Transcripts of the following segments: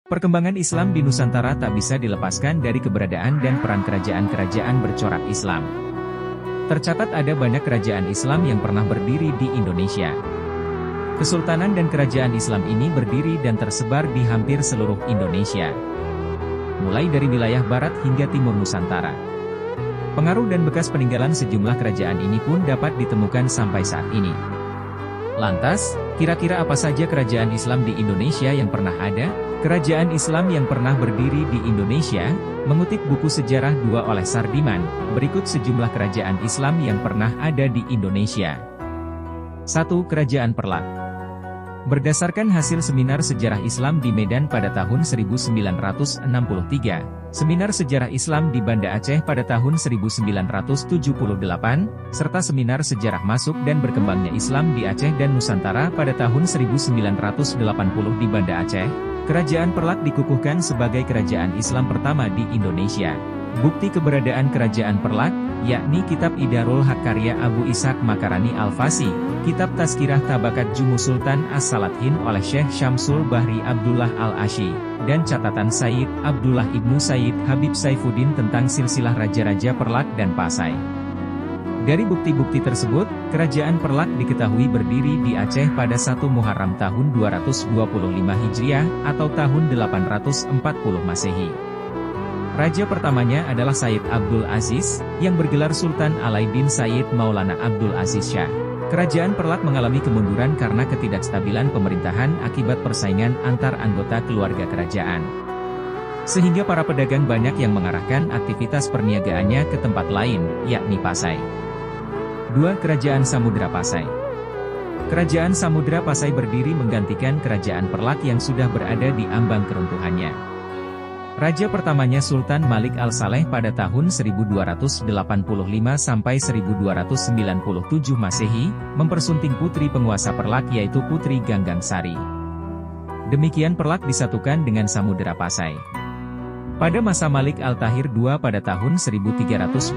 Perkembangan Islam di Nusantara tak bisa dilepaskan dari keberadaan dan peran kerajaan-kerajaan bercorak Islam. Tercatat ada banyak kerajaan Islam yang pernah berdiri di Indonesia. Kesultanan dan kerajaan Islam ini berdiri dan tersebar di hampir seluruh Indonesia, mulai dari wilayah barat hingga timur Nusantara. Pengaruh dan bekas peninggalan sejumlah kerajaan ini pun dapat ditemukan sampai saat ini. Lantas, kira-kira apa saja kerajaan Islam di Indonesia yang pernah ada? Kerajaan Islam yang pernah berdiri di Indonesia, mengutip buku Sejarah 2 oleh Sardiman, berikut sejumlah kerajaan Islam yang pernah ada di Indonesia. 1. Kerajaan Perlak. Berdasarkan hasil seminar sejarah Islam di Medan pada tahun 1963, seminar sejarah Islam di Banda Aceh pada tahun 1978, serta seminar sejarah masuk dan berkembangnya Islam di Aceh dan Nusantara pada tahun 1980 di Banda Aceh, Kerajaan Perlak dikukuhkan sebagai kerajaan Islam pertama di Indonesia. Bukti keberadaan Kerajaan Perlak, yakni Kitab Idarul Haq karya Abu Ishaq Makarani Al-Fasi, Kitab Tazkirah Tabakat Jumu Sultan As-Salathin oleh Syekh Syamsul Bahri Abdullah Al-Asyi, dan catatan Sayyid Abdullah Ibnu Sayyid Habib Saifuddin tentang silsilah Raja-Raja Perlak dan Pasai. Dari bukti-bukti tersebut, Kerajaan Perlak diketahui berdiri di Aceh pada 1 Muharram tahun 225 Hijriah atau tahun 840 Masehi. Raja pertamanya adalah Sayyid Abdul Aziz, yang bergelar Sultan Alaiddin Sayyid Maulana Abdul Aziz Shah. Kerajaan Perlak mengalami kemunduran karena ketidakstabilan pemerintahan akibat persaingan antar anggota keluarga kerajaan. Sehingga para pedagang banyak yang mengarahkan aktivitas perniagaannya ke tempat lain, yakni Pasai. 2. Kerajaan Samudra Pasai. Kerajaan Samudra Pasai berdiri menggantikan Kerajaan Perlak yang sudah berada di ambang keruntuhannya. Raja pertamanya Sultan Malik Al-Saleh pada tahun 1285 sampai 1297 Masehi, mempersunting putri penguasa Perlak yaitu Putri Ganggang Sari. Demikian Perlak disatukan dengan Samudra Pasai. Pada masa Malik Al-Tahir II pada tahun 1326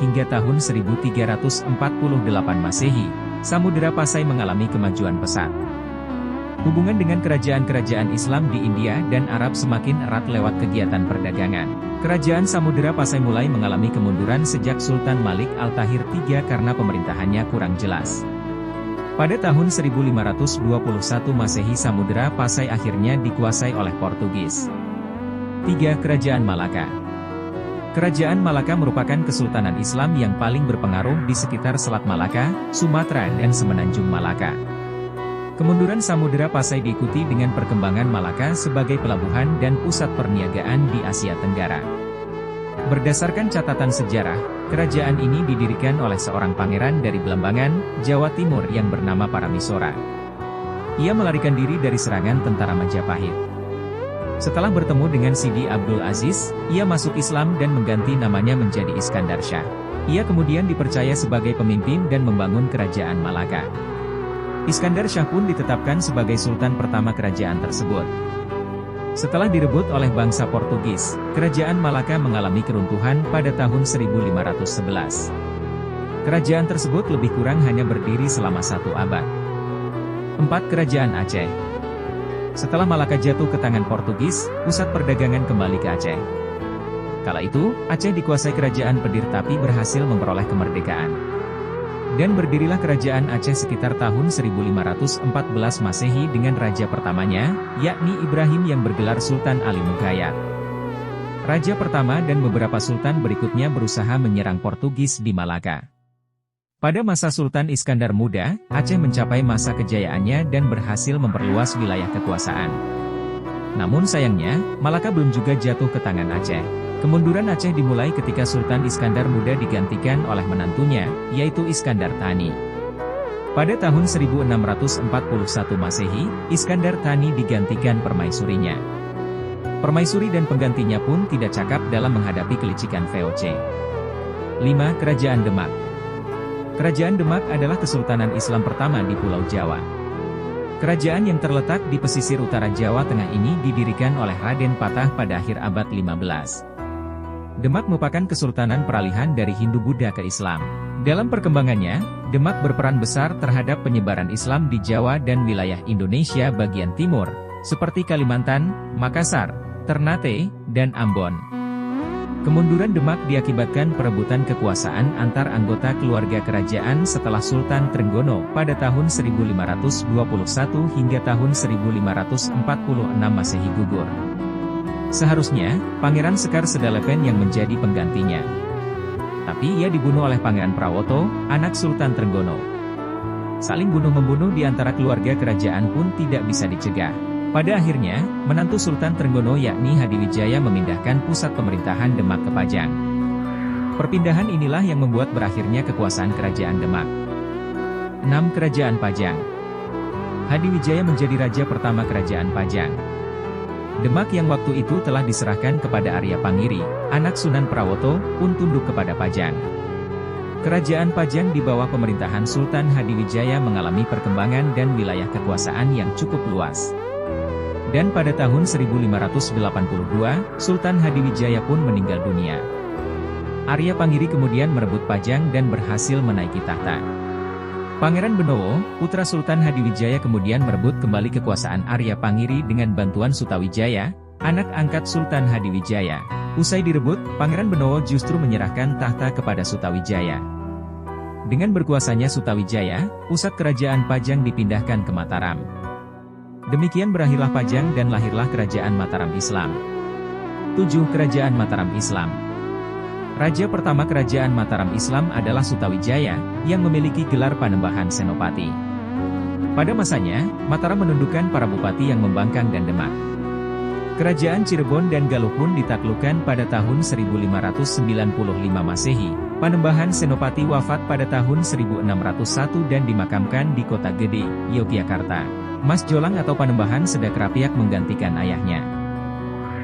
hingga tahun 1348 Masehi, Samudra Pasai mengalami kemajuan pesat. Hubungan dengan kerajaan-kerajaan Islam di India dan Arab semakin erat lewat kegiatan perdagangan. Kerajaan Samudra Pasai mulai mengalami kemunduran sejak Sultan Malik Al-Tahir III karena pemerintahannya kurang jelas. Pada tahun 1521 Masehi Samudra Pasai akhirnya dikuasai oleh Portugis. 3. Kerajaan Malaka. Kerajaan Malaka merupakan kesultanan Islam yang paling berpengaruh di sekitar Selat Malaka, Sumatera dan Semenanjung Malaka. Kemunduran Samudra Pasai diikuti dengan perkembangan Malaka sebagai pelabuhan dan pusat perniagaan di Asia Tenggara. Berdasarkan catatan sejarah, kerajaan ini didirikan oleh seorang pangeran dari Belambangan, Jawa Timur yang bernama Paramisora. Ia melarikan diri dari serangan tentara Majapahit. Setelah bertemu dengan Sidi Abdul Aziz, ia masuk Islam dan mengganti namanya menjadi Iskandar Shah. Ia kemudian dipercaya sebagai pemimpin dan membangun kerajaan Malaka. Iskandar Shah pun ditetapkan sebagai sultan pertama kerajaan tersebut. Setelah direbut oleh bangsa Portugis, kerajaan Malaka mengalami keruntuhan pada tahun 1511. Kerajaan tersebut lebih kurang hanya berdiri selama 1 abad. 4. Kerajaan Aceh. Setelah Malaka jatuh ke tangan Portugis, pusat perdagangan kembali ke Aceh. Kala itu, Aceh dikuasai kerajaan Pedir tapi berhasil memperoleh kemerdekaan. Dan berdirilah kerajaan Aceh sekitar tahun 1514 Masehi dengan raja pertamanya, yakni Ibrahim yang bergelar Sultan Ali Mughayat. Raja pertama dan beberapa sultan berikutnya berusaha menyerang Portugis di Malaka. Pada masa Sultan Iskandar Muda, Aceh mencapai masa kejayaannya dan berhasil memperluas wilayah kekuasaan. Namun sayangnya, Malaka belum juga jatuh ke tangan Aceh. Kemunduran Aceh dimulai ketika Sultan Iskandar Muda digantikan oleh menantunya, yaitu Iskandar Thani. Pada tahun 1641 Masehi, Iskandar Thani digantikan permaisurinya. Permaisuri dan penggantinya pun tidak cakap dalam menghadapi kelicikan VOC. 5. Kerajaan Demak. Kerajaan Demak adalah kesultanan Islam pertama di Pulau Jawa. Kerajaan yang terletak di pesisir utara Jawa Tengah ini didirikan oleh Raden Patah pada akhir abad 15. Demak merupakan kesultanan peralihan dari Hindu-Buddha ke Islam. Dalam perkembangannya, Demak berperan besar terhadap penyebaran Islam di Jawa dan wilayah Indonesia bagian timur, seperti Kalimantan, Makassar, Ternate, dan Ambon. Kemunduran Demak diakibatkan perebutan kekuasaan antar anggota keluarga kerajaan setelah Sultan Trenggono pada tahun 1521 hingga tahun 1546 Masehi gugur. Seharusnya, Pangeran Sekar Sedalepen yang menjadi penggantinya. Tapi ia dibunuh oleh Pangeran Prawoto, anak Sultan Trenggono. Saling bunuh-membunuh di antara keluarga kerajaan pun tidak bisa dicegah. Pada akhirnya, menantu Sultan Trenggono yakni Hadiwijaya memindahkan pusat pemerintahan Demak ke Pajang. Perpindahan inilah yang membuat berakhirnya kekuasaan kerajaan Demak. 6. Kerajaan Pajang. Hadiwijaya menjadi raja pertama kerajaan Pajang. Demak yang waktu itu telah diserahkan kepada Arya Pangiri, anak Sunan Prawoto, pun tunduk kepada Pajang. Kerajaan Pajang di bawah pemerintahan Sultan Hadiwijaya mengalami perkembangan dan wilayah kekuasaan yang cukup luas. Dan pada tahun 1582, Sultan Hadiwijaya pun meninggal dunia. Arya Pangiri kemudian merebut Pajang dan berhasil menaiki tahta. Pangeran Benowo, putra Sultan Hadiwijaya kemudian merebut kembali kekuasaan Arya Pangiri dengan bantuan Sutawijaya, anak angkat Sultan Hadiwijaya. Usai direbut, Pangeran Benowo justru menyerahkan tahta kepada Sutawijaya. Dengan berkuasanya Sutawijaya, pusat kerajaan Pajang dipindahkan ke Mataram. Demikian berakhirlah Pajang dan lahirlah Kerajaan Mataram Islam. 7. Kerajaan Mataram Islam. Raja pertama Kerajaan Mataram Islam adalah Sutawijaya, yang memiliki gelar Panembahan Senopati. Pada masanya, Mataram menundukkan para bupati yang membangkang dan Demak. Kerajaan Cirebon dan Galuh pun ditaklukkan pada tahun 1595 Masehi. Panembahan Senopati wafat pada tahun 1601 dan dimakamkan di Kota Gede, Yogyakarta. Mas Jolang atau Panembahan Sedak Rapiak menggantikan ayahnya.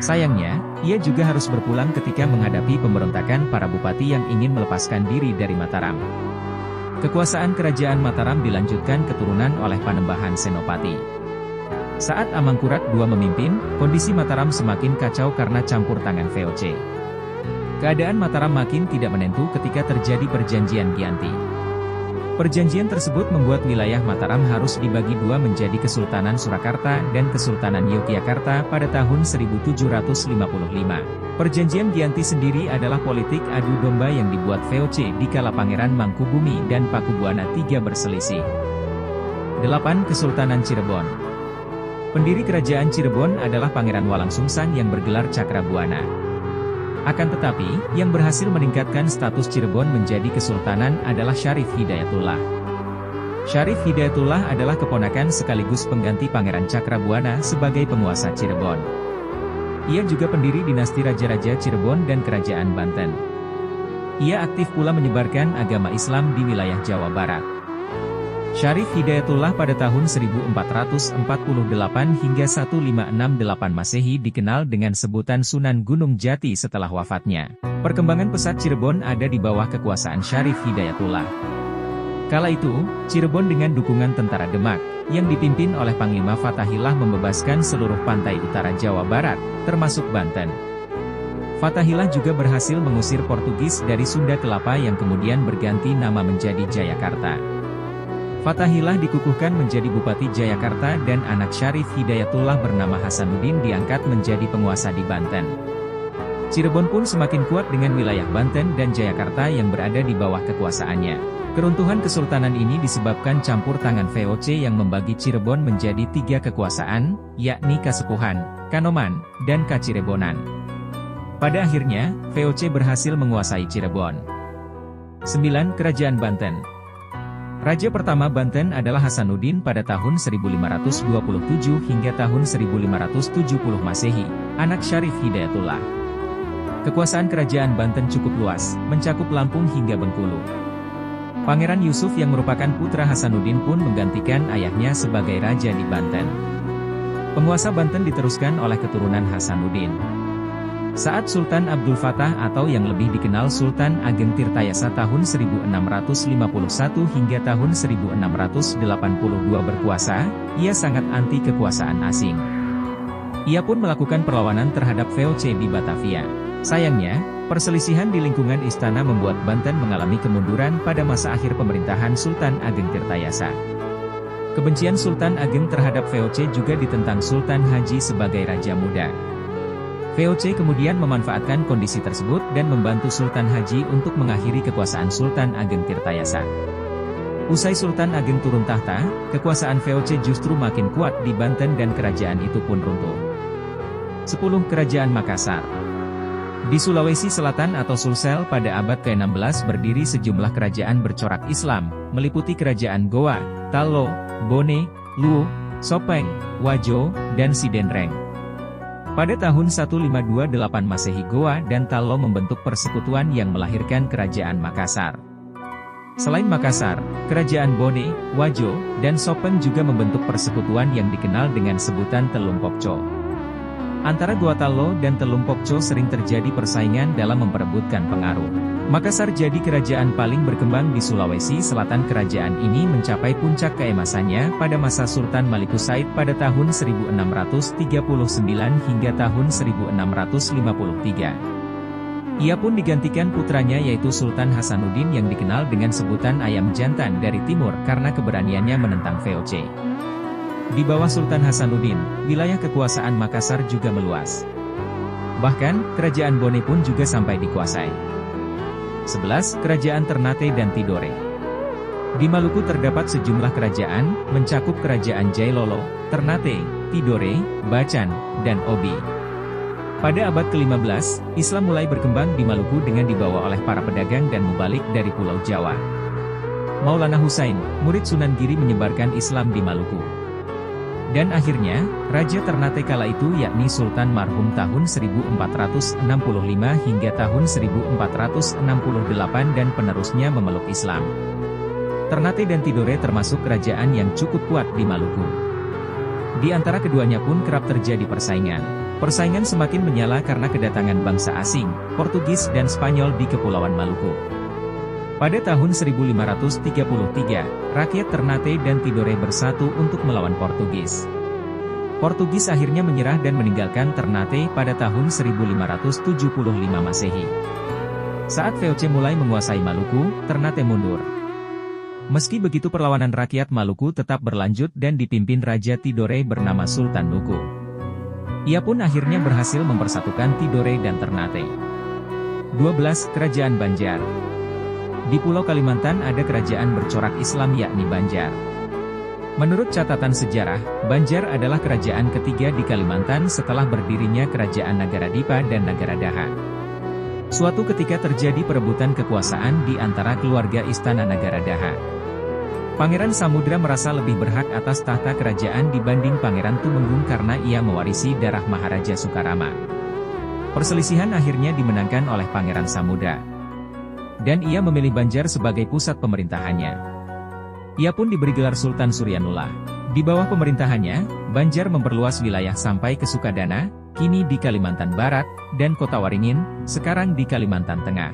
Sayangnya, ia juga harus berpulang ketika menghadapi pemberontakan para bupati yang ingin melepaskan diri dari Mataram. Kekuasaan kerajaan Mataram dilanjutkan keturunan oleh Panembahan Senopati. Saat Amangkurat II memimpin, kondisi Mataram semakin kacau karena campur tangan VOC. Keadaan Mataram makin tidak menentu ketika terjadi Perjanjian Giyanti. Perjanjian tersebut membuat wilayah Mataram harus dibagi dua menjadi Kesultanan Surakarta dan Kesultanan Yogyakarta pada tahun 1755. Perjanjian Giyanti sendiri adalah politik adu domba yang dibuat VOC di kala Pangeran Mangkubumi dan Pakubuwana III berselisih. 8. Kesultanan Cirebon. Pendiri kerajaan Cirebon adalah Pangeran Walangsungsang yang bergelar Cakrabuana. Akan tetapi, yang berhasil meningkatkan status Cirebon menjadi kesultanan adalah Syarif Hidayatullah. Syarif Hidayatullah adalah keponakan sekaligus pengganti Pangeran Cakrabuana sebagai penguasa Cirebon. Ia juga pendiri dinasti Raja-Raja Cirebon dan Kerajaan Banten. Ia aktif pula menyebarkan agama Islam di wilayah Jawa Barat. Syarif Hidayatullah pada tahun 1448 hingga 1568 Masehi dikenal dengan sebutan Sunan Gunung Jati setelah wafatnya. Perkembangan pesat Cirebon ada di bawah kekuasaan Syarif Hidayatullah. Kala itu, Cirebon dengan dukungan tentara Demak, yang dipimpin oleh Panglima Fatahillah membebaskan seluruh pantai utara Jawa Barat, termasuk Banten. Fatahillah juga berhasil mengusir Portugis dari Sunda Kelapa yang kemudian berganti nama menjadi Jayakarta. Fatahillah dikukuhkan menjadi Bupati Jayakarta dan anak Syarif Hidayatullah bernama Hasanuddin diangkat menjadi penguasa di Banten. Cirebon pun semakin kuat dengan wilayah Banten dan Jayakarta yang berada di bawah kekuasaannya. Keruntuhan kesultanan ini disebabkan campur tangan VOC yang membagi Cirebon menjadi 3 kekuasaan, yakni Kasepuhan, Kanoman, dan Kacirebonan. Pada akhirnya, VOC berhasil menguasai Cirebon. 9. Kerajaan Banten. Raja pertama Banten adalah Hasanuddin pada tahun 1527 hingga tahun 1570 Masehi, anak Syarif Hidayatullah. Kekuasaan kerajaan Banten cukup luas, mencakup Lampung hingga Bengkulu. Pangeran Yusuf yang merupakan putra Hasanuddin pun menggantikan ayahnya sebagai raja di Banten. Penguasa Banten diteruskan oleh keturunan Hasanuddin. Saat Sultan Abdul Fattah atau yang lebih dikenal Sultan Ageng Tirtayasa tahun 1651 hingga tahun 1682 berkuasa, ia sangat anti kekuasaan asing. Ia pun melakukan perlawanan terhadap VOC di Batavia. Sayangnya, perselisihan di lingkungan istana membuat Banten mengalami kemunduran pada masa akhir pemerintahan Sultan Ageng Tirtayasa. Kebencian Sultan Ageng terhadap VOC juga ditentang Sultan Haji sebagai raja muda. VOC kemudian memanfaatkan kondisi tersebut dan membantu Sultan Haji untuk mengakhiri kekuasaan Sultan Ageng Tirtayasa. Usai Sultan Ageng turun tahta, kekuasaan VOC justru makin kuat di Banten dan kerajaan itu pun runtuh. 10. Kerajaan Makassar. Di Sulawesi Selatan atau Sulsel pada abad ke-16 berdiri sejumlah kerajaan bercorak Islam, meliputi kerajaan Goa, Tallo, Bone, Luo, Sopeng, Wajo, dan Sidenreng. Pada tahun 1528 Masehi Goa dan Tallo membentuk persekutuan yang melahirkan kerajaan Makassar. Selain Makassar, kerajaan Bone, Wajo, dan Sopeng juga membentuk persekutuan yang dikenal dengan sebutan Telumpokco. Antara Goa Tallo dan Telumpokco sering terjadi persaingan dalam memperebutkan pengaruh. Makassar jadi kerajaan paling berkembang di Sulawesi Selatan. Kerajaan ini mencapai puncak keemasannya pada masa Sultan Malikusaid pada tahun 1639 hingga tahun 1653. Ia pun digantikan putranya yaitu Sultan Hasanuddin yang dikenal dengan sebutan ayam jantan dari timur karena keberaniannya menentang VOC. Di bawah Sultan Hasanuddin, wilayah kekuasaan Makassar juga meluas. Bahkan, kerajaan Bone pun juga sampai dikuasai. 11. Kerajaan Ternate dan Tidore. Di Maluku terdapat sejumlah kerajaan, mencakup kerajaan Jailolo, Ternate, Tidore, Bacan, dan Obi. Pada abad ke-15, Islam mulai berkembang di Maluku dengan dibawa oleh para pedagang dan mubalik dari Pulau Jawa. Maulana Husain, murid Sunan Giri menyebarkan Islam di Maluku. Dan akhirnya, Raja Ternate kala itu yakni Sultan marhum tahun 1465 hingga tahun 1468 dan penerusnya memeluk Islam. Ternate dan Tidore termasuk kerajaan yang cukup kuat di Maluku. Di antara keduanya pun kerap terjadi persaingan. Persaingan semakin menyala karena kedatangan bangsa asing, Portugis dan Spanyol di Kepulauan Maluku. Pada tahun 1533, rakyat Ternate dan Tidore bersatu untuk melawan Portugis. Portugis akhirnya menyerah dan meninggalkan Ternate pada tahun 1575 Masehi. Saat VOC mulai menguasai Maluku, Ternate mundur. Meski begitu perlawanan rakyat Maluku tetap berlanjut dan dipimpin Raja Tidore bernama Sultan Nuku. Ia pun akhirnya berhasil mempersatukan Tidore dan Ternate. 12. Kerajaan Banjar. Di Pulau Kalimantan ada kerajaan bercorak Islam yakni Banjar. Menurut catatan sejarah, Banjar adalah kerajaan ketiga di Kalimantan setelah berdirinya kerajaan Nagaradipa dan Nagaradaha. Suatu ketika terjadi perebutan kekuasaan di antara keluarga Istana Nagaradaha. Pangeran Samudra merasa lebih berhak atas tahta kerajaan dibanding Pangeran Tumenggung karena ia mewarisi darah Maharaja Sukarama. Perselisihan akhirnya dimenangkan oleh Pangeran Samudra. Dan ia memilih Banjar sebagai pusat pemerintahannya. Ia pun diberi gelar Sultan Suryanullah. Di bawah pemerintahannya, Banjar memperluas wilayah sampai ke Sukadana, kini di Kalimantan Barat, dan Kota Waringin, sekarang di Kalimantan Tengah.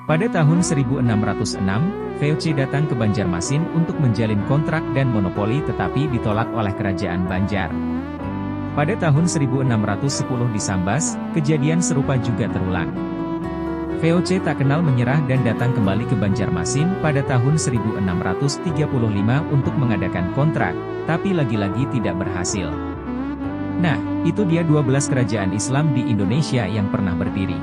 Pada tahun 1606, VOC datang ke Banjarmasin untuk menjalin kontrak dan monopoli tetapi ditolak oleh kerajaan Banjar. Pada tahun 1610 di Sambas, kejadian serupa juga terulang. VOC tak kenal menyerah dan datang kembali ke Banjarmasin pada tahun 1635 untuk mengadakan kontrak, tapi lagi-lagi tidak berhasil. Nah, itu dia 12 kerajaan Islam di Indonesia yang pernah berdiri.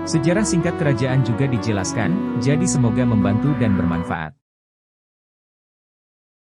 Sejarah singkat kerajaan juga dijelaskan, jadi semoga membantu dan bermanfaat.